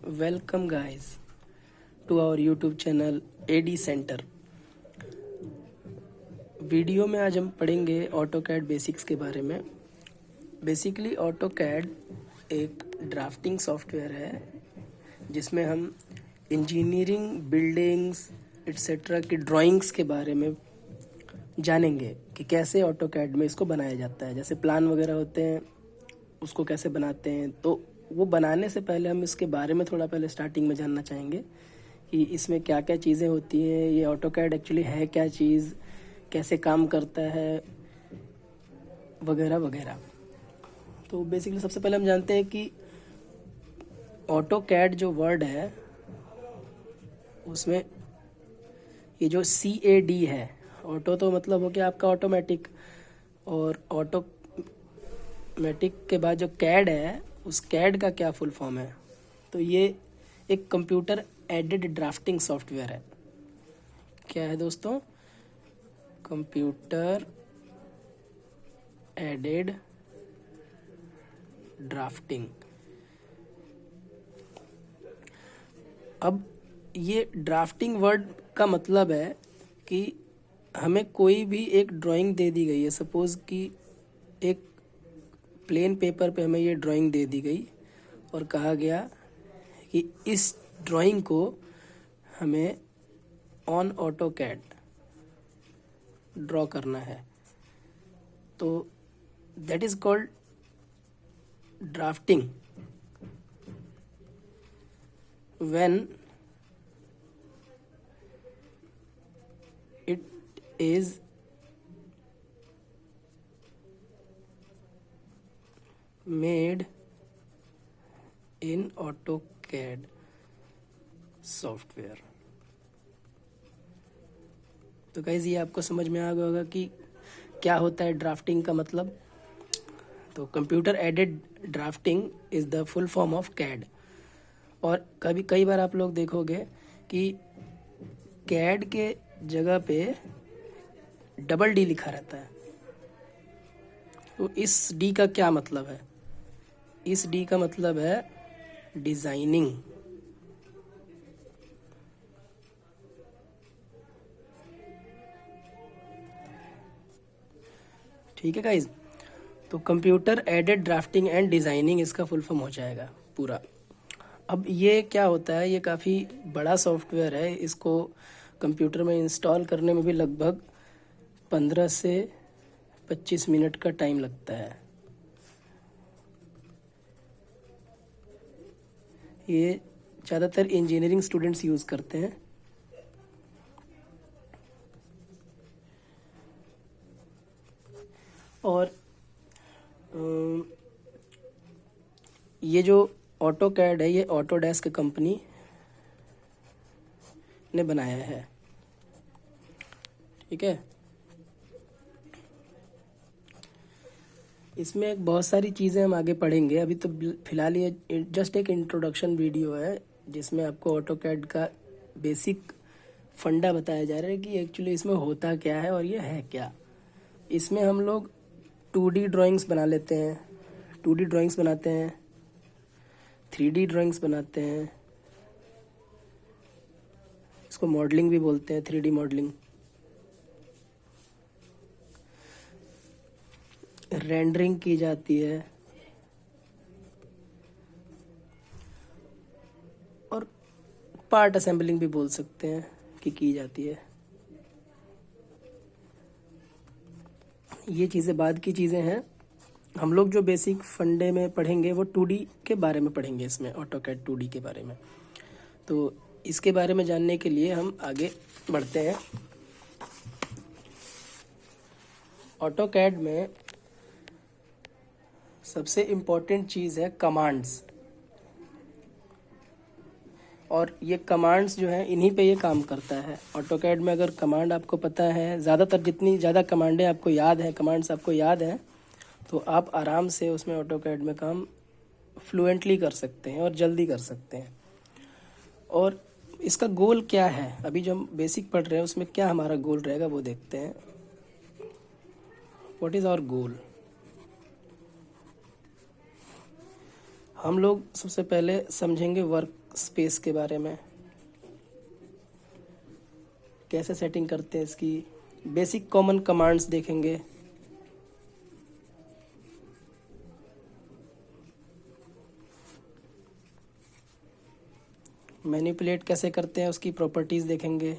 Welcome guys to our YouTube channel AD centre. Video में आज हम पढ़ेंगे ऑटोकैड बेसिक्स के बारे में। बेसिकली ऑटोकैड एक ड्राफ्टिंग सॉफ्टवेयर है जिसमें हम इंजीनियरिंग, बिल्डिंग्स एट्सेट्रा की ड्राइंग्स के बारे में जानेंगे कि कैसे ऑटोकैड में इसको बनाया जाता है। जैसे प्लान वगैरह होते हैं उसको कैसे बनाते हैं, तो वो बनाने से पहले हम इसके बारे में थोड़ा पहले स्टार्टिंग में जानना चाहेंगे कि इसमें क्या क्या चीज़ें होती हैं, ये ऑटोकैड एक्चुअली है क्या चीज़, कैसे काम करता है, वगैरह वगैरह। तो बेसिकली सबसे पहले हम जानते हैं कि ऑटोकैड जो वर्ड है उसमें ये जो CAD है, ऑटो तो मतलब हो गया आपका ऑटोमेटिक, और ऑटोमेटिक के बाद जो कैड है उस कैड का क्या फुल फॉर्म है, तो ये एक कंप्यूटर एडेड ड्राफ्टिंग सॉफ्टवेयर है। क्या है दोस्तों? Computer aided drafting. अब ये ड्राफ्टिंग वर्ड का मतलब है कि हमें कोई भी एक ड्राइंग दे दी गई है। सपोज कि एक प्लेन पेपर पे हमें ये ड्राइंग दे दी गई और कहा गया कि इस ड्राइंग को हमें ऑन ऑटोकैड ड्रॉ करना है, तो that is called drafting. When it is made in AutoCAD software. तो गाइस ये आपको समझ में आ गया होगा कि क्या होता है ड्राफ्टिंग का मतलब। तो computer aided drafting is the full form of CAD. और कई बार आप लोग देखोगे कि कैड के जगह पे डबल D लिखा रहता है। तो इस D का क्या मतलब है? इस D का मतलब है डिजाइनिंग। ठीक है गाइज, तो computer aided drafting and designing इसका फुल फॉर्म हो जाएगा पूरा। अब ये क्या होता है, ये काफ़ी बड़ा सॉफ्टवेयर है। इसको कंप्यूटर में इंस्टॉल करने में भी लगभग 15 से 25 मिनट का टाइम लगता है। ये ज़्यादातर इंजीनियरिंग स्टूडेंट्स यूज़ करते हैं। और ये जो ऑटोकैड है ये ऑटोडेस्क कंपनी ने बनाया है। ठीक है, इसमें एक बहुत सारी चीज़ें हम आगे पढ़ेंगे। अभी तो फिलहाल ये जस्ट एक इंट्रोडक्शन वीडियो है जिसमें आपको ऑटोकैड का बेसिक फंडा बताया जा रहा है कि एक्चुअली इसमें होता क्या है और ये है क्या। इसमें हम लोग 2D ड्राइंग्स बना लेते हैं, 2D ड्राइंग्स बनाते हैं, 3D ड्राइंग्स बनाते हैं, इसको मॉडलिंग भी बोलते हैं, 3D मॉडलिंग, रेंडरिंग की जाती है, और पार्ट असेंबलिंग भी बोल सकते हैं कि की जाती है। ये चीज़ें बाद की चीज़ें हैं। हम लोग जो बेसिक फंडे में पढ़ेंगे वो 2D के बारे में पढ़ेंगे, इसमें ऑटोकैड 2D के बारे में। तो इसके बारे में जानने के लिए हम आगे बढ़ते हैं। ऑटोकैड में सबसे इम्पोर्टेंट चीज़ है कमांड्स, और ये कमांड्स जो है इन्हीं पे ये काम करता है। ऑटोकैड में अगर कमांड आपको पता है, ज़्यादातर जितनी ज़्यादा कमांडें आपको याद हैं, कमांड्स आपको याद हैं, तो आप आराम से उसमें ऑटोकैड में काम फ्लुएंटली कर सकते हैं और जल्दी कर सकते हैं। और इसका गोल क्या है, अभी जो हम बेसिक पढ़ रहे हैं उसमें क्या हमारा गोल रहेगा वो देखते हैं। What is our goal? हम लोग सबसे पहले समझेंगे वर्क स्पेस के बारे में, कैसे सेटिंग करते हैं इसकी, बेसिक कॉमन कमांड्स देखेंगे। मैनिपुलेट कैसे करते हैं उसकी प्रॉपर्टीज देखेंगे।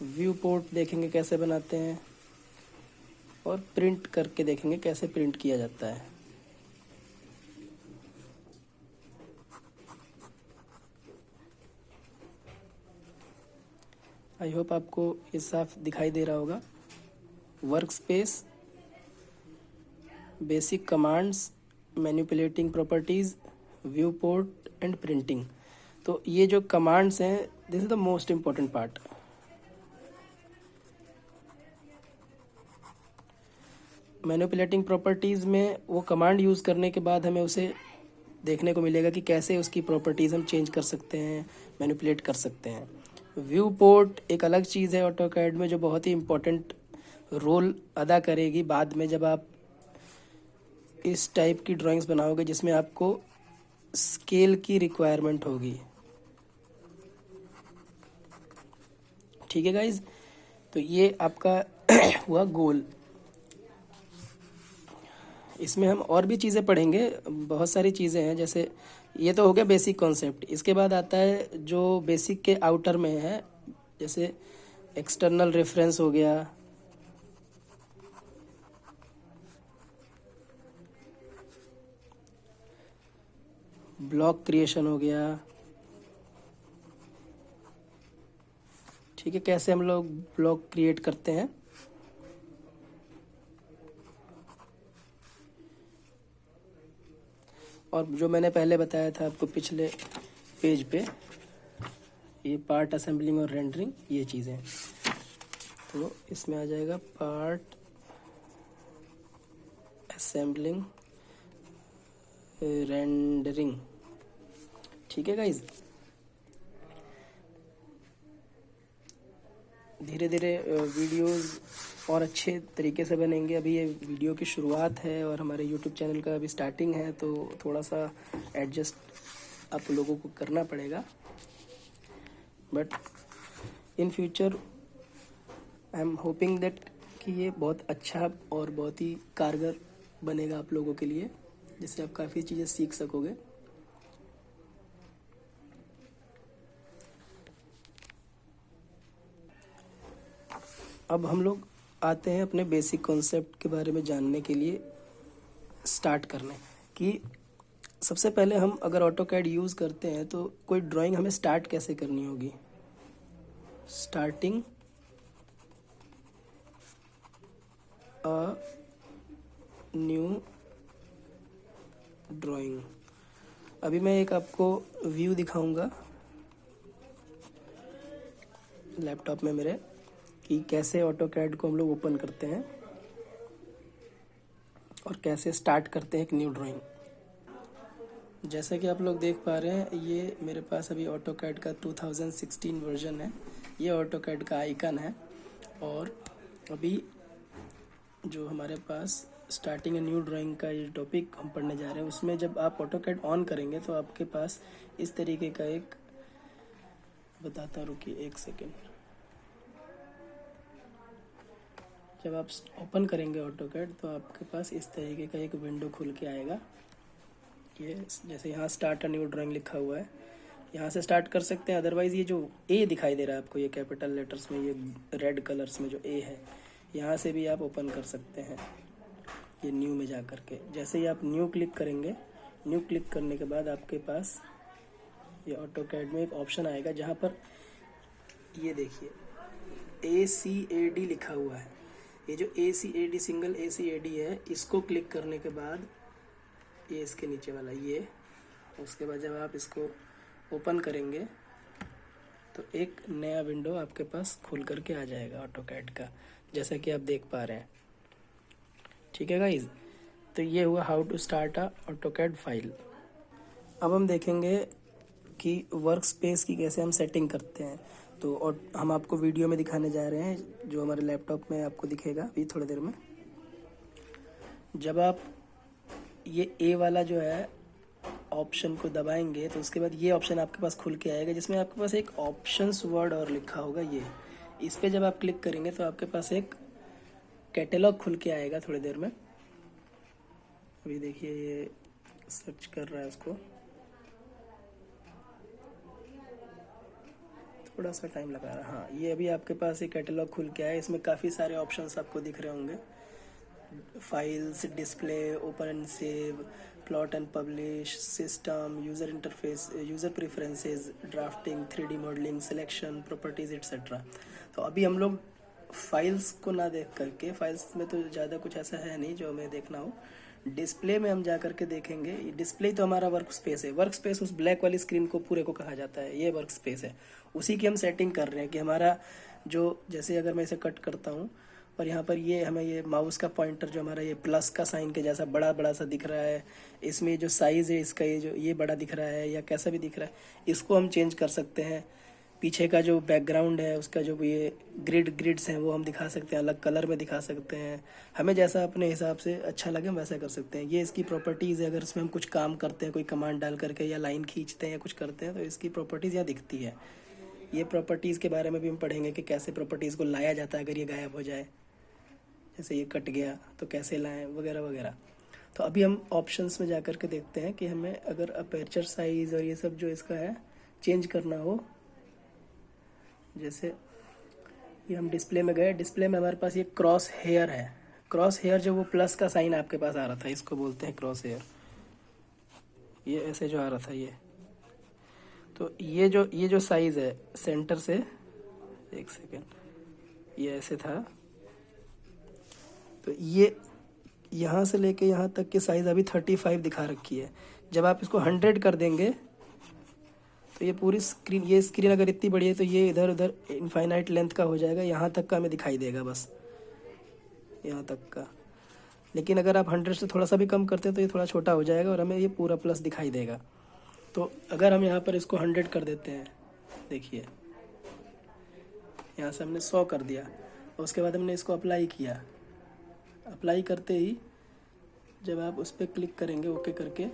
व्यू पोर्ट देखेंगे कैसे बनाते हैं, और प्रिंट करके देखेंगे कैसे प्रिंट किया जाता है। आई होप आपको ये साफ दिखाई दे रहा होगा। Work space, basic commands, manipulating properties, view port and printing. तो ये जो कमांड्स हैं, this is the most important part. Manipulating properties में वो कमांड यूज़ करने के बाद हमें उसे देखने को मिलेगा कि कैसे उसकी प्रॉपर्टीज़ हम चेंज कर सकते हैं, मैनिपुलेट कर सकते हैं। व्यू पोर्ट एक अलग चीज़ है ऑटोकैड में, जो बहुत ही इम्पोर्टेंट रोल अदा करेगी बाद में, जब आप इस टाइप की ड्राइंग्स बनाओगे जिसमें आपको स्केल की रिक्वायरमेंट होगी। ठीक है गाइज, तो ये आपका हुआ गोल। इसमें हम और भी चीज़ें पढ़ेंगे, बहुत सारी चीज़ें हैं। जैसे ये तो हो गया बेसिक कॉन्सेप्ट। इसके बाद आता है जो बेसिक के आउटर में है, जैसे एक्सटर्नल रेफरेंस हो गया, ब्लॉक क्रिएशन हो गया। ठीक है, कैसे हम लोग ब्लॉक क्रिएट करते हैं। और जो मैंने पहले बताया था आपको पिछले पेज पे, ये पार्ट असेंबलिंग और रेंडरिंग, ये चीज़ें। तो इसमें आ जाएगा पार्ट असेंबलिंग, रेंडरिंग। ठीक है गाइज, धीरे धीरे वीडियोस और अच्छे तरीके से बनेंगे। अभी ये वीडियो की शुरुआत है और हमारे यूट्यूब चैनल का अभी स्टार्टिंग है, तो थोड़ा सा एडजस्ट आप लोगों को करना पड़ेगा। But in future I am hoping that कि ये बहुत अच्छा और बहुत ही कारगर बनेगा आप लोगों के लिए, जिससे आप काफ़ी चीज़ें सीख सकोगे। अब हम लोग आते हैं अपने बेसिक कॉन्सेप्ट के बारे में जानने के लिए, स्टार्ट करने कि सबसे पहले हम अगर ऑटोकैड यूज़ करते हैं तो कोई ड्राइंग हमें स्टार्ट कैसे करनी होगी। Starting a new drawing. अभी मैं एक आपको व्यू दिखाऊंगा लैपटॉप में मेरे, कि कैसे ऑटोकैड को हम लोग ओपन करते हैं और कैसे स्टार्ट करते हैं एक न्यू ड्राइंग। जैसा कि आप लोग देख पा रहे हैं, ये मेरे पास अभी ऑटोकैड का 2016 वर्जन है। ये ऑटोकैड का आइकन है। और अभी जो हमारे पास स्टार्टिंग ए न्यू ड्राइंग का ये टॉपिक हम पढ़ने जा रहे हैं, उसमें जब आप ऑटोकैड ऑन करेंगे तो आपके पास इस तरीके का एक, बताता रुकिए एक सेकेंड। जब आप ओपन करेंगे ऑटोकैड तो आपके पास इस तरीके का एक विंडो खुल के आएगा। ये जैसे यहाँ स्टार्ट अ न्यू ड्राइंग लिखा हुआ है, यहाँ से स्टार्ट कर सकते हैं। अदरवाइज़ ये जो ए दिखाई दे रहा है आपको, ये कैपिटल लेटर्स में, ये रेड कलर्स में जो ए है, यहाँ से भी आप ओपन कर सकते हैं, ये न्यू में जा कर के। जैसे ही आप न्यू क्लिक करेंगे, न्यू क्लिक करने के बाद आपके पास ये ऑटोकैड में एक ऑप्शन आएगा जहाँ पर ये देखिए ACAD लिखा हुआ है। ये जो ACAD, सिंगल ACAD है, इसको क्लिक करने के बाद ये इसके नीचे वाला ये, उसके बाद जब आप इसको ओपन करेंगे तो एक नया विंडो आपके पास खुल करके आ जाएगा ऑटोकैड का, जैसा कि आप देख पा रहे हैं। ठीक है गाइज, तो ये हुआ how to start a AutoCAD file. अब हम देखेंगे कि वर्क स्पेस की कैसे हम सेटिंग करते हैं। तो और हम आपको वीडियो में दिखाने जा रहे हैं, जो हमारे लैपटॉप में आपको दिखेगा अभी थोड़ी देर में। जब आप ये ए वाला जो है ऑप्शन को दबाएंगे तो उसके बाद ये ऑप्शन आपके पास खुल के आएगा, जिसमें आपके पास एक ऑप्शंस वर्ड और लिखा होगा। ये इस पे जब आप क्लिक करेंगे तो आपके पास एक कैटलॉग खुल के आएगा थोड़ी देर में। अभी देखिए ये सर्च कर रहा है उसको, थोड़ा सा टाइम लगा रहा है। हाँ, ये अभी आपके पास एक कैटलॉग खुल के आया है। इसमें काफ़ी सारे ऑप्शंस आपको दिख रहे होंगे, files, display, open and save, plot and publish, system, user interface, user preferences, drafting, 3D modelling, selection, properties etcetera. तो अभी हम लोग फाइल्स को ना देख करके, फाइल्स में तो ज़्यादा कुछ ऐसा है नहीं जो हमें देखना हो, डिस्प्ले में हम जा करके देखेंगे। डिस्प्ले तो हमारा वर्क स्पेस है। वर्क स्पेस उस ब्लैक वाली स्क्रीन को पूरे को कहा जाता है, ये वर्क स्पेस है। उसी की हम सेटिंग कर रहे हैं कि हमारा जो, जैसे अगर मैं इसे कट करता हूँ और यहाँ पर ये हमें ये माउस का पॉइंटर जो हमारा ये प्लस का साइन के जैसा बड़ा बड़ा सा दिख रहा है, इसमें जो साइज़ है इसका ये बड़ा दिख रहा है या कैसा भी दिख रहा है, इसको हम चेंज कर सकते हैं। पीछे का जो बैकग्राउंड है उसका जो ये ग्रिड्स हैं वो हम दिखा सकते हैं, अलग कलर में दिखा सकते हैं। हमें जैसा अपने हिसाब से अच्छा लगे हम वैसा कर सकते हैं। ये इसकी प्रॉपर्टीज़ है। अगर इसमें हम कुछ काम करते हैं, कोई कमांड डाल करके या लाइन खींचते हैं या कुछ करते हैं, तो इसकी प्रॉपर्टीज़ यहाँ दिखती है। ये प्रॉपर्टीज़ के बारे में भी हम पढ़ेंगे कि कैसे प्रॉपर्टीज़ को लाया जाता है अगर ये गायब हो जाए, जैसे ये कट गया तो कैसे लाएं वगैरह वगैरह। तो अभी हम ऑप्शंस में जा कर के देखते हैं कि हमें अगर अपर्चर साइज़ और ये सब जो इसका है चेंज करना हो। जैसे ये हम डिस्प्ले में गए, डिस्प्ले में हमारे पास ये क्रॉस हेयर है। क्रॉस हेयर जो वो प्लस का साइन आपके पास आ रहा था, इसको बोलते हैं क्रॉस हेयर। ये ऐसे जो आ रहा था ये, तो ये जो साइज़ है सेंटर से, एक सेकेंड, ये ऐसे था, तो ये यहाँ से लेके यहाँ तक की साइज़ अभी 35 दिखा रखी है। जब आप इसको 100 कर देंगे तो ये पूरी स्क्रीन, ये स्क्रीन अगर इतनी बड़ी है तो ये इधर उधर इनफाइनाइट लेंथ का हो जाएगा, यहाँ तक का हमें दिखाई देगा, बस यहाँ तक का। लेकिन अगर आप 100 से थोड़ा सा भी कम करते हैं तो ये थोड़ा छोटा हो जाएगा और हमें ये पूरा प्लस दिखाई देगा। तो अगर हम यहाँ पर इसको 100 कर देते हैं, देखिए यहाँ से हमने 100 कर दिया और उसके बाद हमने इसको अप्लाई किया। अप्लाई करते ही जब आप उस पर क्लिक करेंगे ओके करके,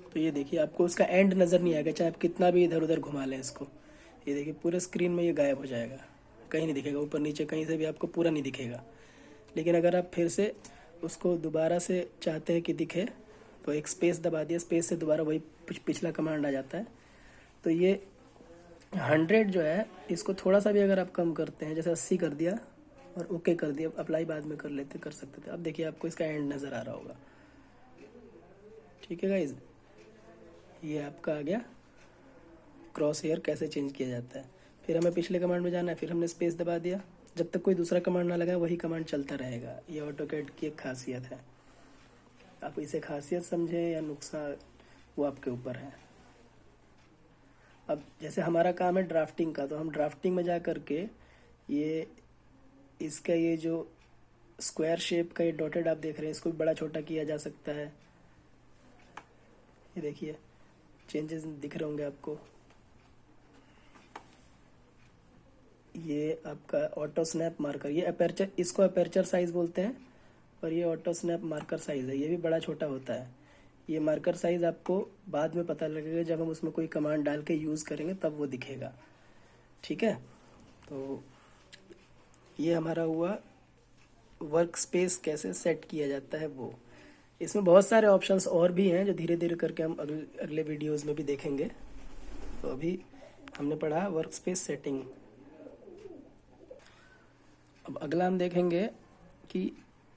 तो ये देखिए आपको उसका एंड नज़र नहीं आएगा, चाहे आप कितना भी इधर उधर घुमा लें इसको। ये देखिए पूरे स्क्रीन में ये गायब हो जाएगा, कहीं नहीं दिखेगा, ऊपर नीचे कहीं से भी आपको पूरा नहीं दिखेगा। लेकिन अगर आप फिर से उसको दोबारा से चाहते हैं कि दिखे तो एक स्पेस दबा दिया, स्पेस से दोबारा वही पिछला कमांड आ जाता है। तो ये 100 जो है, इसको थोड़ा सा भी अगर आप कम करते हैं, जैसे 80 कर दिया और ओके कर दिया, अप्लाई बाद में कर सकते थे। अब देखिए आपको इसका एंड नज़र आ रहा होगा। ठीक है गाइज, ये आपका आ गया क्रॉस हेयर कैसे चेंज किया जाता है। फिर हमें पिछले कमांड में जाना है, फिर हमने स्पेस दबा दिया, जब तक कोई दूसरा कमांड ना लगाए वही कमांड चलता रहेगा। ये ऑटोकैड की एक खासियत है। आप इसे खासियत समझें या नुक्सान, वो आपके ऊपर है। अब जैसे हमारा काम है ड्राफ्टिंग का, तो हम ड्राफ्टिंग में जा करके ये इसका ये जो स्क्वायर शेप का ये डॉटेड आप देख रहे हैं, इसको भी बड़ा छोटा किया जा सकता है। ये देखिए चेंजेस दिख रहे होंगे आपको। ये आपका ऑटो स्नैप मार्कर, ये अपर्चर, इसको अपर्चर साइज बोलते हैं, और ये ऑटो स्नैप मार्कर साइज है। ये भी बड़ा छोटा होता है। ये मार्कर साइज आपको बाद में पता लगेगा, जब हम उसमें कोई कमांड डाल के यूज़ करेंगे तब वो दिखेगा। ठीक है, तो ये हमारा हुआ वर्क स्पेस कैसे सेट किया जाता है वो। इसमें बहुत सारे ऑप्शंस और भी हैं जो धीरे धीरे करके हम अगले वीडियोस में भी देखेंगे। तो अभी हमने पढ़ा वर्क स्पेस सेटिंग। अब अगला हम देखेंगे कि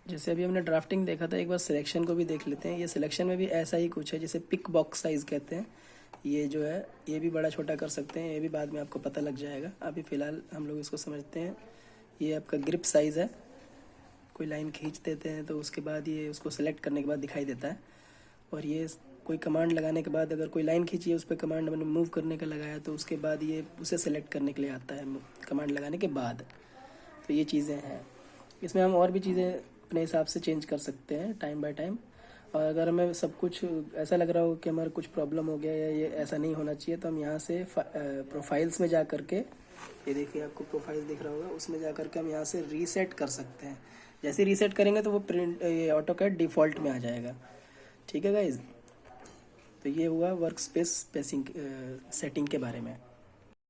जैसे अभी हमने ड्राफ्टिंग देखा था, एक बार सिलेक्शन को भी देख लेते हैं। ये सिलेक्शन में भी ऐसा ही कुछ है, जिसे पिक बॉक्स साइज कहते हैं। ये जो है ये भी बड़ा छोटा कर सकते हैं, ये भी बाद में आपको पता लग जाएगा। अभी फ़िलहाल हम लोग इसको समझते हैं। ये आपका ग्रिप साइज़ है। कोई लाइन खींच देते हैं तो उसके बाद ये उसको सेलेक्ट करने के बाद दिखाई देता है। और ये कोई कमांड लगाने के बाद अगर कोई लाइन खींची है, उस पर कमांड मैंने मूव करने का लगाया, तो उसके बाद ये उसे सेलेक्ट करने के लिए आता है कमांड लगाने के बाद। तो ये चीज़ें हैं। इसमें हम और भी चीज़ें अपने हिसाब से चेंज कर सकते हैं टाइम बाय टाइम। और अगर हमें सब कुछ ऐसा लग रहा हो कि हमारा कुछ प्रॉब्लम हो गया या ये ऐसा नहीं होना चाहिए, तो हम यहाँ से प्रोफाइल्स में जा करके, ये देखिए आपको प्रोफाइल्स दिख रहा होगा, उसमें जा करके हम यहाँ से रीसेट कर सकते हैं। जैसे रीसेट करेंगे तो वो प्रिंट ये ऑटो कैड डिफ़ॉल्ट में आ जाएगा। ठीक है गाइज, तो ये हुआ वर्क स्पेस स्पेसिंग सेटिंग के बारे में।